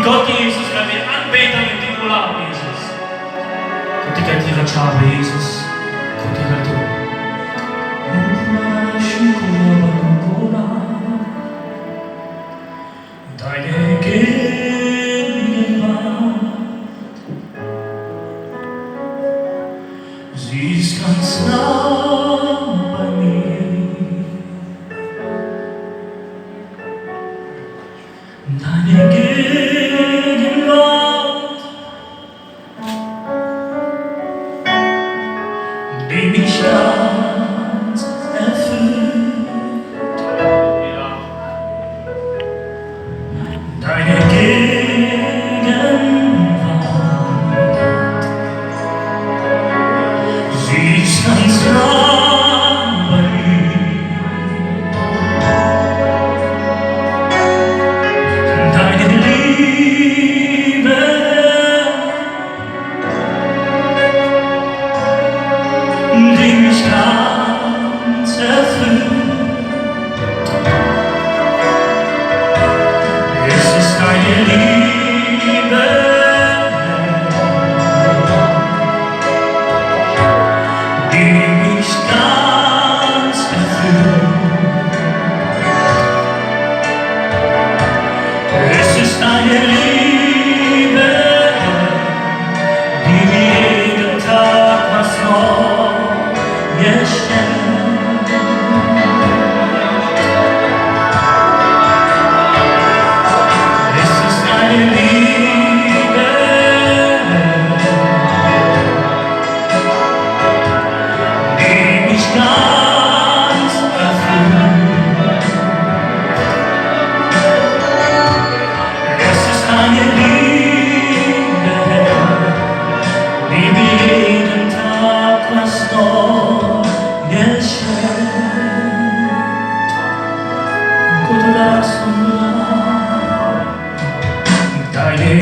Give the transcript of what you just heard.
Gott, Jesus, weil wir anbeten mit dem Ulam, Jesus. Ketika kita capai, Jesus, ketika itu, deine Gegenwart, sie ist ganz nah bei mir. Deine Gegenwart, die mich ganz erfüllt. Deine Gegenwart, sie ist ganz nah bei mir. Deine Liebe, die mich ganz erfüllt. Es ist deine Liebe, die mich ganz erfüllt. Es ist deine Liebe, die mir jeden Tag was Neues schenkt. Es ist deine Liebe, die mich ganz erfüllt. Es ist deine Liebe, die mir jeden Tag was Neues schenkt. Gute Last und Deine